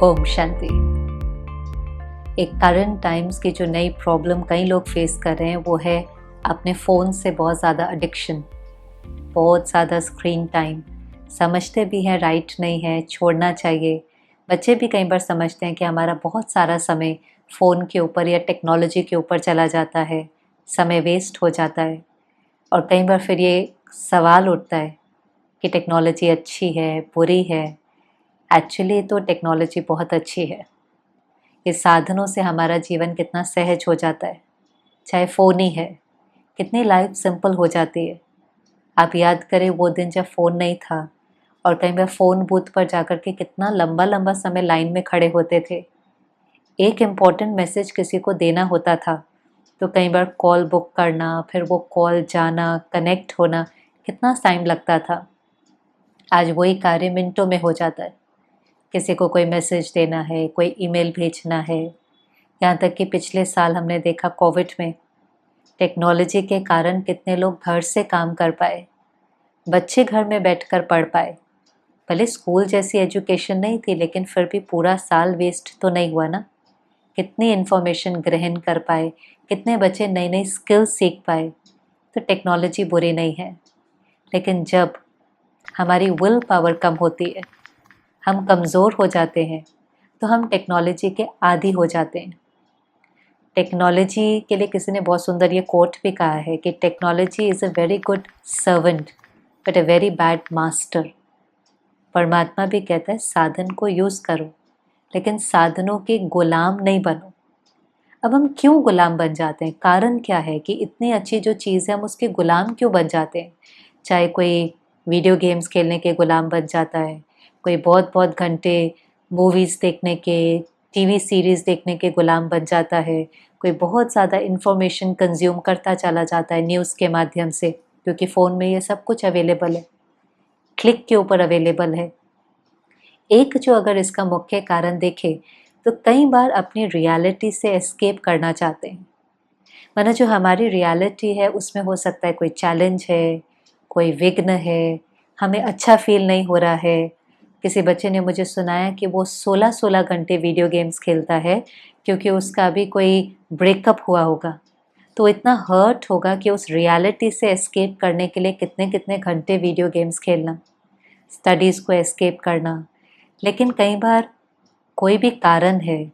ओम शांति। एक current times की जो नई प्रॉब्लम कई लोग फेस कर रहे हैं वो है अपने फ़ोन से बहुत ज़्यादा एडिक्शन, बहुत ज़्यादा स्क्रीन टाइम। समझते भी हैं राइट नहीं है, छोड़ना चाहिए। बच्चे भी कई बार समझते हैं कि हमारा बहुत सारा समय फ़ोन के ऊपर या टेक्नोलॉजी के ऊपर चला जाता है, समय वेस्ट हो जाता है। और कई बार फिर ये सवाल उठता है कि टेक्नोलॉजी अच्छी है, बुरी है। एक्चुअली तो टेक्नोलॉजी बहुत अच्छी है। इस साधनों से हमारा जीवन कितना सहज हो जाता है, चाहे फ़ोन ही है, कितनी लाइफ सिंपल हो जाती है। आप याद करें वो दिन जब फ़ोन नहीं था और कई बार फ़ोन बूथ पर जाकर के कितना लंबा लंबा समय लाइन में खड़े होते थे। एक इम्पॉर्टेंट मैसेज किसी को देना होता था तो कई बार कॉल बुक करना, फिर वो कॉल जाना, कनेक्ट होना, कितना टाइम लगता था। आज वही कार्य मिनटों में हो जाता है। किसी को कोई मैसेज देना है, कोई ईमेल भेजना है। यहाँ तक कि पिछले साल हमने देखा कोविड में टेक्नोलॉजी के कारण कितने लोग घर से काम कर पाए, बच्चे घर में बैठकर पढ़ पाए। भले स्कूल जैसी एजुकेशन नहीं थी लेकिन फिर भी पूरा साल वेस्ट तो नहीं हुआ ना। कितनी इन्फॉर्मेशन ग्रहण कर पाए, कितने बच्चे नई नई स्किल्स सीख पाए। तो टेक्नोलॉजी बुरी नहीं है, लेकिन जब हमारी विल पावर कम होती है, हम कमज़ोर हो जाते हैं, तो हम टेक्नोलॉजी के आदी हो जाते हैं। टेक्नोलॉजी के लिए किसी ने बहुत सुंदर ये कोट भी कहा है कि technology is a very good servant but a very bad master. परमात्मा भी कहता है साधन को यूज़ करो लेकिन साधनों के गुलाम नहीं बनो। अब हम क्यों गुलाम बन जाते हैं? कारण क्या है कि इतनी अच्छी जो चीज़ है हम उसके गुलाम क्यों बन जाते हैं? चाहे कोई वीडियो गेम्स खेलने के गुलाम बन जाता है, कोई बहुत बहुत घंटे मूवीज़ देखने के, टीवी सीरीज़ देखने के गुलाम बन जाता है, कोई बहुत ज़्यादा इन्फॉर्मेशन कंज्यूम करता चला जाता है न्यूज़ के माध्यम से, क्योंकि फ़ोन में ये सब कुछ अवेलेबल है, क्लिक के ऊपर अवेलेबल है। एक जो अगर इसका मुख्य कारण देखें तो कई बार अपनी रियलिटी से एस्केप करना चाहते हैं। माना जो हमारी रियलिटी है उसमें हो सकता है कोई चैलेंज है, कोई विघ्न है, हमें अच्छा फील नहीं हो रहा है। किसी बच्चे ने मुझे सुनाया कि वो 16-16 घंटे वीडियो गेम्स खेलता है क्योंकि उसका अभी कोई ब्रेकअप हुआ होगा। तो इतना हर्ट होगा कि उस रियलिटी से एस्केप करने के लिए कितने कितने घंटे वीडियो गेम्स खेलना, स्टडीज़ को एस्केप करना। लेकिन कई बार कोई भी कारण है,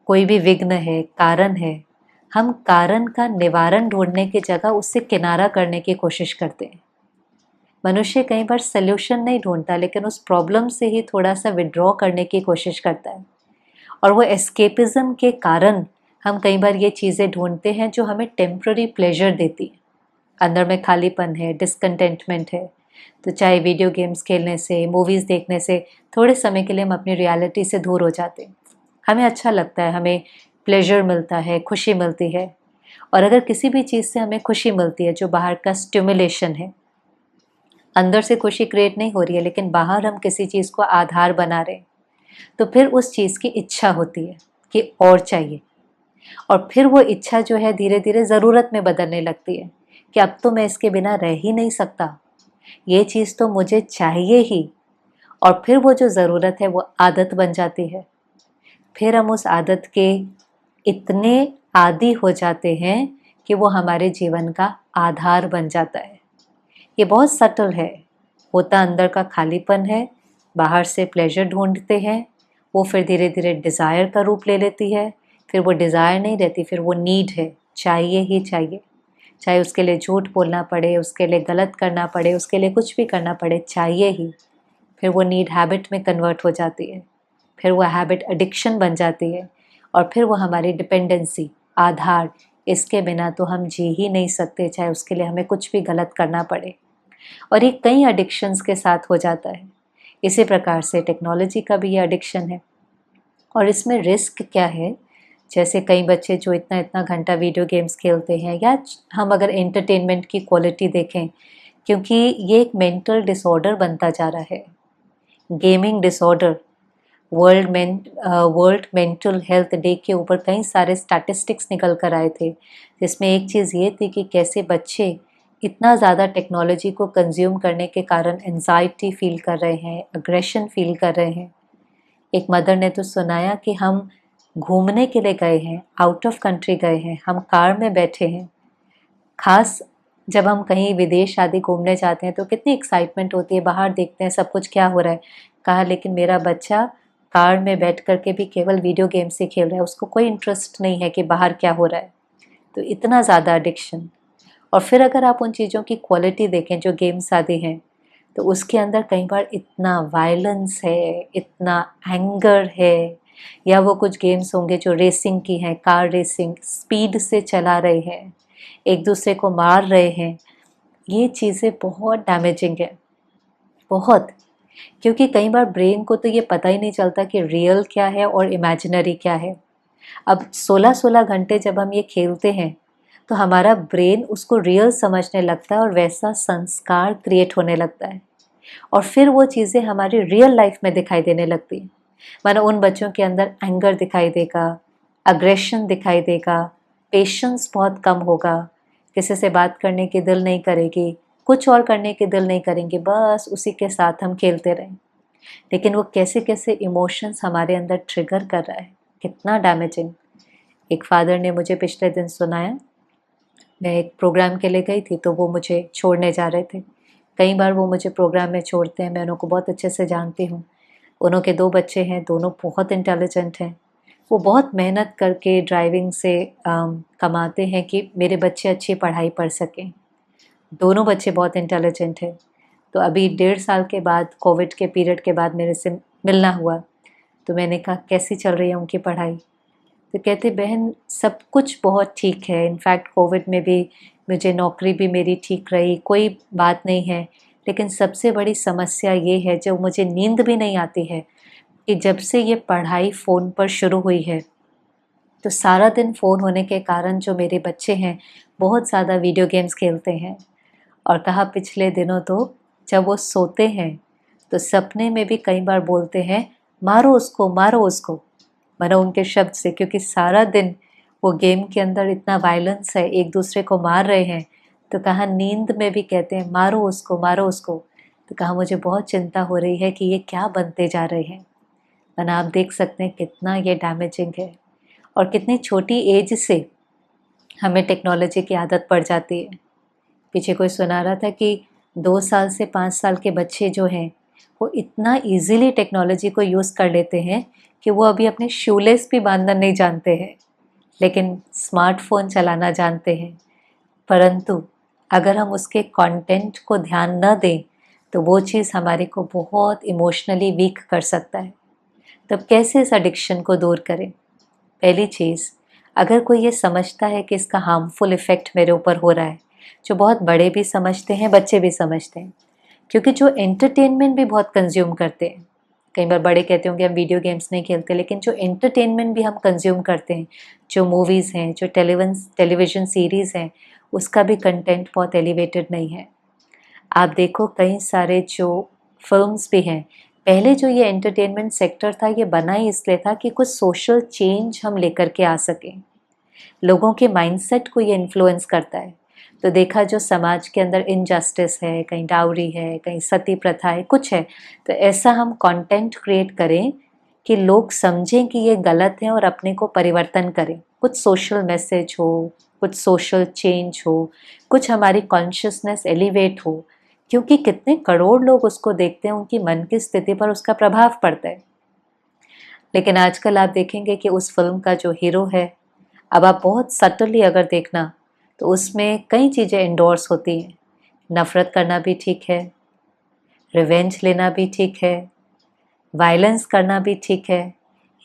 कोई भी विघ्न है, कारण है, हम कारण का निवारण ढूंढने की जगह उससे किनारा करने की कोशिश करते हैं। मनुष्य कई बार सल्यूशन नहीं ढूंढता लेकिन उस प्रॉब्लम से ही थोड़ा सा विड्रॉ करने की कोशिश करता है। और वो एस्केपिज्म के कारण हम कई बार ये चीज़ें ढूंढते हैं जो हमें टेम्प्ररी प्लेजर देती है। अंदर में खालीपन है, डिसकंटेंटमेंट है, तो चाहे वीडियो गेम्स खेलने से, मूवीज़ देखने से थोड़े समय के लिए हम अपनी रियलिटी से दूर हो जाते हैं। हमें अच्छा लगता है, हमें प्लेजर मिलता है, खुशी मिलती है। और अगर किसी भी चीज़ से हमें खुशी मिलती है जो बाहर का स्टिमुलेशन है, अंदर से खुशी क्रिएट नहीं हो रही है लेकिन बाहर हम किसी चीज़ को आधार बना रहे हैं, तो फिर उस चीज़ की इच्छा होती है कि और चाहिए। और फिर वो इच्छा जो है धीरे धीरे ज़रूरत में बदलने लगती है कि अब तो मैं इसके बिना रह ही नहीं सकता, ये चीज़ तो मुझे चाहिए ही। और फिर वो जो ज़रूरत है वो आदत बन जाती है। फिर हम उस आदत के इतने आदी हो जाते हैं कि वो हमारे जीवन का आधार बन जाता है। ये बहुत सटल है, होता अंदर का खालीपन है, बाहर से प्लेजर ढूंढते हैं, वो फिर धीरे धीरे डिज़ायर का रूप ले लेती है। फिर वो डिज़ायर नहीं रहती, फिर वो नीड है, चाहिए ही चाहिए। चाहे उसके लिए झूठ बोलना पड़े, उसके लिए गलत करना पड़े, उसके लिए कुछ भी करना पड़े, चाहिए ही। फिर वो नीड हैबिट में कन्वर्ट हो जाती है, फिर वो हैबिट एडिक्शन बन जाती है और फिर वो हमारी डिपेंडेंसी, आधार, इसके बिना तो हम जी ही नहीं सकते, चाहे उसके लिए हमें कुछ भी गलत करना पड़े। और ये कई एडिक्शंस के साथ हो जाता है। इसी प्रकार से टेक्नोलॉजी का भी ये एडिक्शन है। और इसमें रिस्क क्या है? जैसे कई बच्चे जो इतना इतना घंटा वीडियो गेम्स खेलते हैं, या हम अगर एंटरटेनमेंट की क्वालिटी देखें, क्योंकि ये एक मेंटल डिसऑर्डर बनता जा रहा है, gaming disorder. World mental health day के ऊपर कई सारे स्टैटिस्टिक्स निकल कर आए थे, जिसमें एक चीज़ ये थी कि कैसे बच्चे इतना ज़्यादा टेक्नोलॉजी को कंज्यूम करने के कारण एंजाइटी फील कर रहे हैं, अग्रेशन फील कर रहे हैं। एक मदर ने तो सुनाया कि हम घूमने के लिए गए हैं, आउट ऑफ कंट्री गए हैं, हम कार में बैठे हैं। खास जब हम कहीं विदेश आदि घूमने जाते हैं तो कितनी एक्साइटमेंट होती है, बाहर देखते हैं सब कुछ क्या हो रहा है। कहा लेकिन मेरा बच्चा कार में बैठ कर के भी केवल वीडियो गेम्स ही खेल रहा है, उसको कोई इंटरेस्ट नहीं है कि बाहर क्या हो रहा है। तो इतना ज़्यादा एडिक्शन। और फिर अगर आप उन चीज़ों की क्वालिटी देखें जो गेम्स आदि हैं, तो उसके अंदर कई बार इतना वायलेंस है, इतना एंगर है, या वो कुछ गेम्स होंगे जो रेसिंग की हैं, कार रेसिंग, स्पीड से चला रहे हैं, एक दूसरे को मार रहे हैं। ये चीज़ें बहुत डैमेजिंग है, बहुत। क्योंकि कई बार ब्रेन को तो ये पता ही नहीं चलता कि रियल क्या है और इमेजिनरी क्या है। अब 16-16 घंटे जब हम ये खेलते हैं तो हमारा ब्रेन उसको रियल समझने लगता है और वैसा संस्कार क्रिएट होने लगता है, और फिर वो चीज़ें हमारी रियल लाइफ में दिखाई देने लगती हैं। मानो उन बच्चों के अंदर एंगर दिखाई देगा, अग्रेशन दिखाई देगा, पेशेंस बहुत कम होगा, किसी से बात करने की दिल नहीं करेगी, कुछ और करने की दिल नहीं करेंगे, बस उसी के साथ हम खेलते रहें। लेकिन वो कैसे कैसे इमोशंस हमारे अंदर ट्रिगर कर रहा है, कितना डैमेजिंग। एक फादर ने मुझे पिछले दिन सुनाया, मैं एक प्रोग्राम के लिए गई थी तो वो मुझे छोड़ने जा रहे थे। कई बार वो मुझे प्रोग्राम में छोड़ते हैं, मैं उनको बहुत अच्छे से जानती हूँ। उन्हों के 2 बच्चे हैं, दोनों बहुत इंटेलिजेंट हैं। वो बहुत मेहनत करके ड्राइविंग से कमाते हैं कि मेरे बच्चे अच्छी पढ़ाई पढ़ सकें। दोनों बच्चे बहुत इंटेलिजेंट हैं। तो अभी 1.5 साल के बाद, कोविड के पीरियड के बाद मेरे से मिलना हुआ, तो मैंने कहा कैसी चल रही है उनकी पढ़ाई? तो कहते बहन सब कुछ बहुत ठीक है, इनफैक्ट कोविड में भी मुझे नौकरी भी मेरी ठीक रही, कोई बात नहीं है। लेकिन सबसे बड़ी समस्या ये है, जो मुझे नींद भी नहीं आती है, कि जब से ये पढ़ाई फ़ोन पर शुरू हुई है तो सारा दिन फ़ोन होने के कारण जो मेरे बच्चे हैं बहुत ज़्यादा वीडियो गेम्स खेलते हैं। और कहा पिछले दिनों तो जब वो सोते हैं तो सपने में भी कई बार बोलते हैं मारो उसको, मारो उसको, मानो उनके शब्द से, क्योंकि सारा दिन वो गेम के अंदर इतना वायलेंस है, एक दूसरे को मार रहे हैं। तो कहा नींद में भी कहते हैं मारो उसको, मारो उसको। तो कहा मुझे बहुत चिंता हो रही है कि ये क्या बनते जा रहे हैं। वरना आप देख सकते हैं कितना ये डैमेजिंग है, और कितनी छोटी एज से हमें टेक्नोलॉजी की आदत पड़ जाती है। पीछे कोई सुना रहा था कि 2 साल से 5 साल के बच्चे जो हैं वो इतना इजीली टेक्नोलॉजी को यूज़ कर लेते हैं कि वो अभी अपने शूलेस भी बांधना नहीं जानते हैं, लेकिन स्मार्टफोन चलाना जानते हैं। परंतु अगर हम उसके कंटेंट को ध्यान न दें तो वो चीज़ हमारे को बहुत इमोशनली वीक कर सकता है। तब कैसे इस एडिक्शन को दूर करें? पहली चीज़, अगर कोई ये समझता है कि इसका हार्मफुल इफ़ेक्ट मेरे ऊपर हो रहा है, जो बहुत बड़े भी समझते हैं, बच्चे भी समझते हैं, क्योंकि जो एंटरटेनमेंट भी बहुत कंज्यूम करते हैं। कई बार बड़े कहते होंगे हम वीडियो गेम्स नहीं खेलते, लेकिन जो एंटरटेनमेंट भी हम कंज्यूम करते हैं, जो मूवीज़ हैं, जो टेलीविज़न सीरीज़ हैं, उसका भी कंटेंट बहुत एलिवेटेड नहीं है। आप देखो कई सारे जो फ़िल्म्स भी हैं, पहले जो ये एंटरटेनमेंट सेक्टर था ये बना ही इसलिए था कि कुछ सोशल चेंज हम लेकर के आ सकें। लोगों के माइंडसेट को ये इन्फ्लुएंस करता है। तो देखा जो समाज के अंदर इनजस्टिस है, कहीं डाउरी है, कहीं सती प्रथा है, कुछ है, तो ऐसा हम कंटेंट क्रिएट करें कि लोग समझें कि ये गलत है और अपने को परिवर्तन करें। कुछ सोशल मैसेज हो, कुछ सोशल चेंज हो, कुछ हमारी कॉन्शियसनेस एलिवेट हो, क्योंकि कितने करोड़ लोग उसको देखते हैं, उनकी मन की स्थिति पर उसका प्रभाव पड़ता है। लेकिन आजकल आप देखेंगे कि उस फिल्म का जो हीरो है, अब आप बहुत सटली अगर देखना तो उसमें कई चीज़ें इंडोर्स होती हैं। नफ़रत करना भी ठीक है, रिवेंज लेना भी ठीक है, वायलेंस करना भी ठीक है,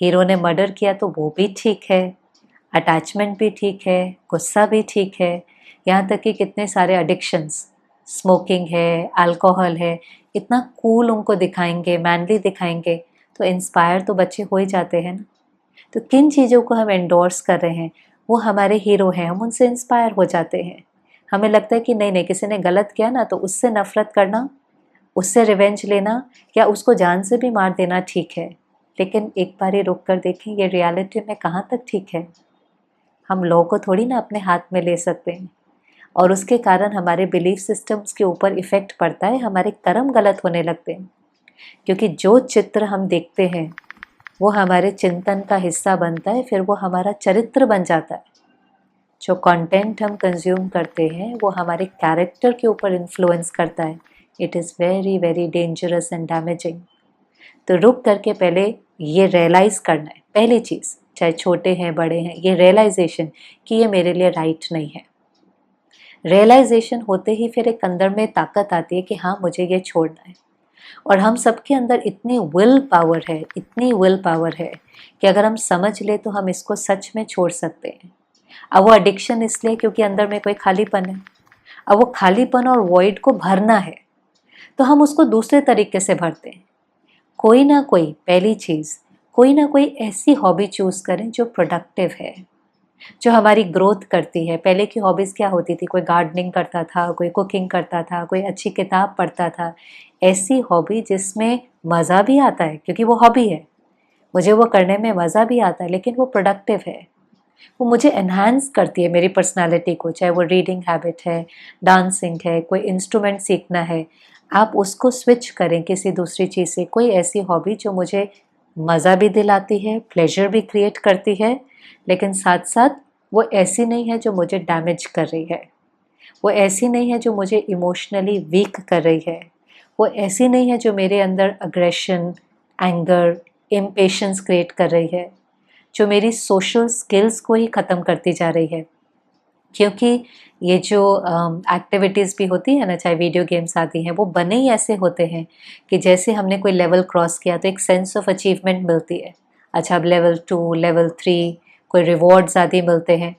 हीरो ने मर्डर किया तो वो भी ठीक है, अटैचमेंट भी ठीक है, गुस्सा भी ठीक है, यहाँ तक कि कितने सारे एडिक्शंस, स्मोकिंग है, अल्कोहल है, इतना कूल उनको दिखाएंगे, मैनली दिखाएंगे, तो इंस्पायर तो बच्चे हो ही जाते हैं ना। तो किन चीज़ों को हम एंडोर्स कर रहे हैं, वो हमारे हीरो हैं, हम उनसे इंस्पायर हो जाते हैं। हमें लगता है कि नहीं नहीं, किसी ने गलत किया ना तो उससे नफ़रत करना, उससे रिवेंज लेना, या उसको जान से भी मार देना ठीक है। लेकिन एक बार ये रुक कर देखें, ये रियलिटी में कहाँ तक ठीक है। हम लॉ को थोड़ी ना अपने हाथ में ले सकते हैं, और उसके कारण हमारे बिलीफ सिस्टम्स के ऊपर इफ़ेक्ट पड़ता है, हमारे कर्म गलत होने लगते हैं। क्योंकि जो चित्र हम देखते हैं वो हमारे चिंतन का हिस्सा बनता है, फिर वो हमारा चरित्र बन जाता है। जो कंटेंट हम कंज्यूम करते हैं वो हमारे कैरेक्टर के ऊपर इन्फ्लुएंस करता है। It is very very dangerous and damaging. तो रुक करके पहले ये रियलाइज़ करना है, पहली चीज़, चाहे छोटे हैं बड़े हैं, ये रियलाइजेशन कि ये मेरे लिए राइट नहीं है। रियलाइजेशन होते ही फिर एक अंदर में ताकत आती है कि हाँ, मुझे ये छोड़ना है। और हम सबके अंदर इतनी विल पावर है, इतनी विल पावर है कि अगर हम समझ ले तो हम इसको सच में छोड़ सकते हैं। अब वो एडिक्शन इसलिए क्योंकि अंदर में कोई खालीपन है। अब वो खालीपन और वॉइड को भरना है तो हम उसको दूसरे तरीके से भरते हैं। कोई ना कोई, पहली चीज़, कोई ना कोई ऐसी हॉबी चूज़ करें जो प्रोडक्टिव है, जो हमारी ग्रोथ करती है। पहले की हॉबीज़ क्या होती थी? कोई गार्डनिंग करता था, कोई कुकिंग करता था, कोई अच्छी किताब पढ़ता था। ऐसी हॉबी जिसमें मज़ा भी आता है, क्योंकि वो हॉबी है, मुझे वो करने में मज़ा भी आता है, लेकिन वो प्रोडक्टिव है, वो मुझे एनहांस करती है मेरी पर्सनालिटी को। चाहे वो रीडिंग हैबिट है, डांसिंग है, कोई इंस्ट्रूमेंट सीखना है, आप उसको स्विच करें किसी दूसरी चीज़ से। कोई ऐसी हॉबी जो मुझे मज़ा भी दिलाती है, प्लेजर भी क्रिएट करती है, लेकिन साथ साथ वो ऐसी नहीं है जो मुझे डैमेज कर रही है, वो ऐसी नहीं है जो मुझे इमोशनली वीक कर रही है, वो ऐसी नहीं है जो मेरे अंदर अग्रेशन, एंगर, इम्पेशंस क्रिएट कर रही है, जो मेरी सोशल स्किल्स को ही ख़त्म करती जा रही है। क्योंकि ये जो एक्टिविटीज़ भी होती है ना, चाहे वीडियो गेम्स आती हैं, वो बने ही ऐसे होते हैं कि जैसे हमने कोई लेवल क्रॉस किया तो एक सेंस ऑफ अचीवमेंट मिलती है। अच्छा, अब लेवल 2, लेवल 3, कोई रिवॉर्ड्स आदि मिलते हैं।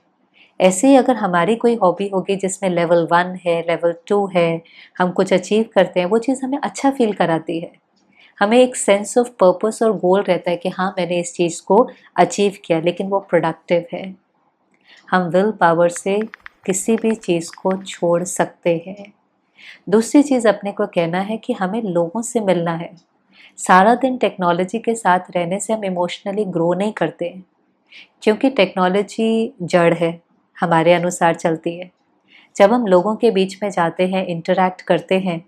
ऐसे ही अगर हमारी कोई हॉबी होगी जिसमें लेवल 1 है, लेवल 2 है, हम कुछ अचीव करते हैं, वो चीज़ हमें अच्छा फील कराती है। हमें एक सेंस ऑफ पर्पस और गोल रहता है कि हाँ, मैंने इस चीज़ को अचीव किया, लेकिन वो प्रोडक्टिव है। हम विल पावर से किसी भी चीज़ को छोड़ सकते हैं। दूसरी चीज़ अपने को कहना है कि हमें लोगों से मिलना है। सारा दिन टेक्नोलॉजी के साथ रहने से हम इमोशनली ग्रो नहीं करते हैं, क्योंकि टेक्नोलॉजी जड़ है, हमारे अनुसार चलती है। जब हम लोगों के बीच में जाते हैं, इंटरैक्ट करते हैं,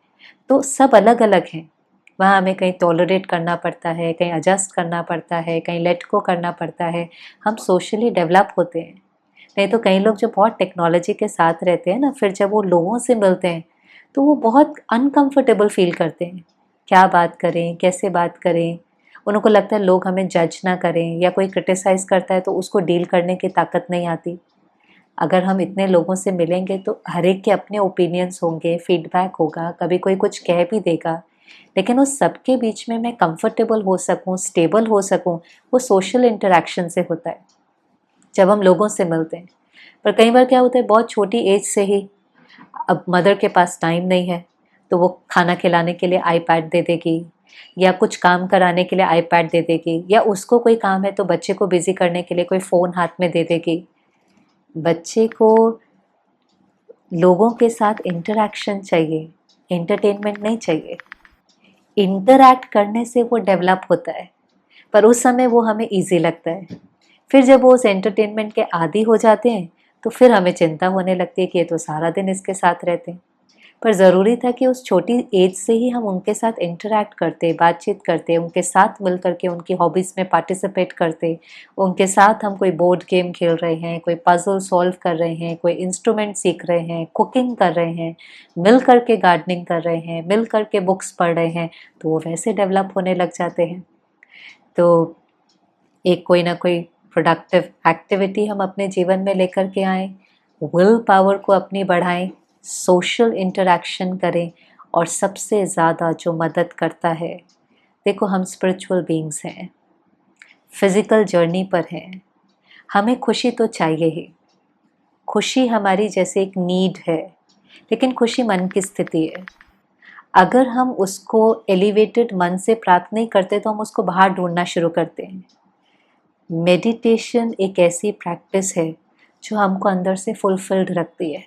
तो सब अलग अलग हैं। वहाँ हमें कहीं टॉलरेट करना पड़ता है, कहीं एडजस्ट करना पड़ता है, कहीं लेट गो करना पड़ता है। हम सोशली डेवलप होते हैं। नहीं तो कई लोग जो बहुत टेक्नोलॉजी के साथ रहते हैं ना, फिर जब वो लोगों से मिलते हैं तो वो बहुत अनकंफर्टेबल फील करते हैं। क्या बात करें, कैसे बात करें? उनको लगता है लोग हमें जज ना करें, या कोई क्रिटिसाइज़ करता है तो उसको डील करने की ताकत नहीं आती। अगर हम इतने लोगों से मिलेंगे तो हर एक के अपने ओपिनियंस होंगे, फीडबैक होगा, कभी कोई कुछ कह भी देगा, लेकिन उस सबके बीच में मैं कंफर्टेबल हो सकूं, स्टेबल हो सकूं, वो सोशल इंटरेक्शन से होता है, जब हम लोगों से मिलते हैं। पर कई बार क्या होता है, बहुत छोटी एज से ही अब मदर के पास टाइम नहीं है तो वो खाना खिलाने के लिए आईपैड दे देगी, या कुछ काम कराने के लिए आईपैड दे देगी, या उसको कोई काम है तो बच्चे को बिजी करने के लिए कोई फ़ोन हाथ में दे देगी। बच्चे को लोगों के साथ इंटरैक्शन चाहिए, एंटरटेनमेंट नहीं चाहिए। इंटरैक्ट करने से वो डेवलप होता है, पर उस समय वो हमें ईजी लगता है। फिर जब वो उस एंटरटेनमेंट के आदी हो जाते हैं तो फिर हमें चिंता होने लगती है कि ये तो सारा दिन इसके साथ रहते हैं। पर ज़रूरी था कि उस छोटी एज से ही हम उनके साथ इंटरैक्ट करते, बातचीत करते, उनके साथ मिल करके उनकी हॉबीज़ में पार्टिसिपेट करते, उनके साथ हम कोई बोर्ड गेम खेल रहे हैं, कोई पज़ल सॉल्व कर रहे हैं, कोई इंस्ट्रूमेंट सीख रहे हैं, कुकिंग कर रहे हैं, मिल करके गार्डनिंग कर रहे हैं, मिल करके बुक्स पढ़ रहे हैं, तो वो वैसे डेवलप होने लग जाते हैं। तो एक कोई ना कोई प्रोडक्टिव एक्टिविटी हम अपने जीवन में लेकर के आएँ, विल पावर को अपनी बढ़ाएं, सोशल इंटरैक्शन करें, और सबसे ज़्यादा जो मदद करता है, देखो हम स्पिरिचुअल बीइंग्स हैं, फिज़िकल जर्नी पर हैं, हमें खुशी तो चाहिए ही। खुशी हमारी जैसे एक नीड है, लेकिन खुशी मन की स्थिति है। अगर हम उसको एलिवेटेड मन से प्राप्त नहीं करते तो हम उसको बाहर ढूंढना शुरू करते हैं। मेडिटेशन एक ऐसी प्रैक्टिस है जो हमको अंदर से फुलफिल्ड रखती है।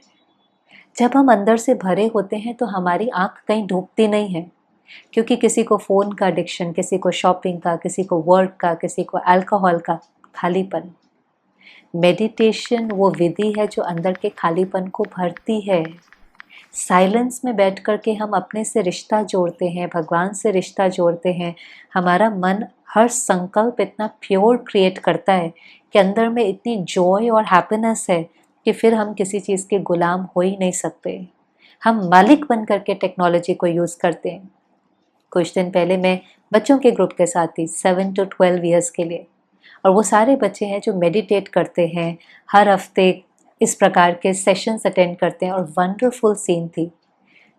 जब हम अंदर से भरे होते हैं तो हमारी आँख कहीं ढूंढती नहीं है, क्योंकि किसी को फ़ोन का एडिक्शन, किसी को शॉपिंग का, किसी को वर्क का, किसी को अल्कोहल का खालीपन। मेडिटेशन वो विधि है जो अंदर के खालीपन को भरती है। साइलेंस में बैठ कर के हम अपने से रिश्ता जोड़ते हैं, भगवान से रिश्ता जोड़ते हैं, हमारा मन हर संकल्प इतना प्योर क्रिएट करता है कि अंदर में इतनी जॉय और हैप्पीनेस है कि फिर हम किसी चीज़ के गुलाम हो ही नहीं सकते। हम मालिक बन करके टेक्नोलॉजी को यूज़ करते हैं। कुछ दिन पहले मैं बच्चों के ग्रुप के साथ थी 7 to 12 ईयर्स के लिए, और वो सारे बच्चे हैं जो मेडिटेट करते हैं, हर हफ्ते इस प्रकार के सेशंस अटेंड करते हैं, और वंडरफुल सीन थी।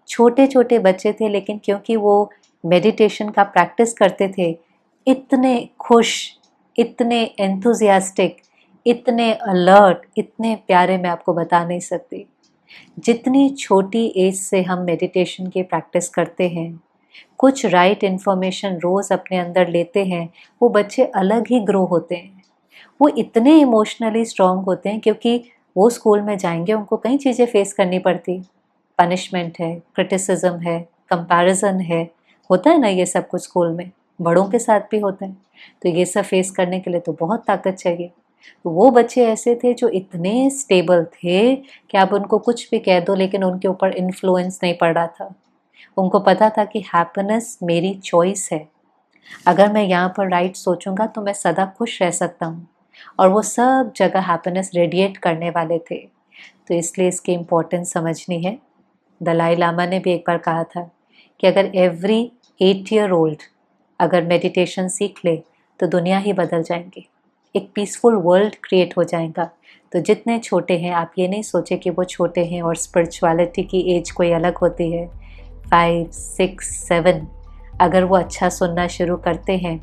छोटे छोटे बच्चे थे, लेकिन क्योंकि वो मेडिटेशन का प्रैक्टिस करते थे, इतने खुश, इतने एंथुजियास्टिक, इतने अलर्ट, इतने प्यारे, मैं आपको बता नहीं सकती। जितनी छोटी एज से हम मेडिटेशन की प्रैक्टिस करते हैं, कुछ राइट इन्फॉर्मेशन रोज़ अपने अंदर लेते हैं, वो बच्चे अलग ही ग्रो होते हैं। वो इतने इमोशनली स्ट्रॉन्ग होते हैं क्योंकि वो स्कूल में जाएंगे, उनको कई चीज़ें फेस करनी पड़ती। पनिशमेंट है, क्रिटिसिज्म है, कंपैरिजन है, होता है ना ये सब कुछ स्कूल में, बड़ों के साथ भी होता है। तो ये सब फेस करने के लिए तो बहुत ताकत चाहिए। तो वो बच्चे ऐसे थे जो इतने स्टेबल थे कि आप उनको कुछ भी कह दो, लेकिन उनके ऊपर इन्फ्लुएंस नहीं पड़ रहा था। उनको पता था कि हैप्पीनेस मेरी चॉइस है, अगर मैं यहाँ पर राइट सोचूंगा तो मैं सदा खुश रह सकता हूँ, और वो सब जगह हैप्पीनेस रेडिएट करने वाले थे। तो इसलिए इसकी इम्पोर्टेंस समझनी है। दलाई लामा ने भी एक बार कहा था कि अगर एवरी 8 ईयर ओल्ड अगर मेडिटेशन सीख ले तो दुनिया ही बदल जाएंगी, एक पीसफुल वर्ल्ड क्रिएट हो जाएगा। तो जितने छोटे हैं, आप ये नहीं सोचे कि वो छोटे हैं और स्पिरिचुअलिटी की एज कोई अलग होती है। 5, 6, 7 अगर वो अच्छा सुनना शुरू करते हैं,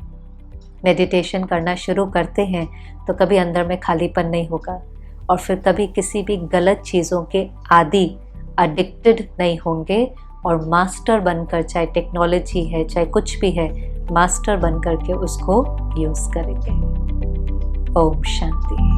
मेडिटेशन करना शुरू करते हैं, तो कभी अंदर में खालीपन नहीं होगा, और फिर कभी किसी भी गलत चीज़ों के आदी, एडिक्टेड नहीं होंगे, और मास्टर बनकर, चाहे टेक्नोलॉजी है चाहे कुछ भी है, मास्टर बनकर के उसको यूज़ करेंगे। ओम शांति।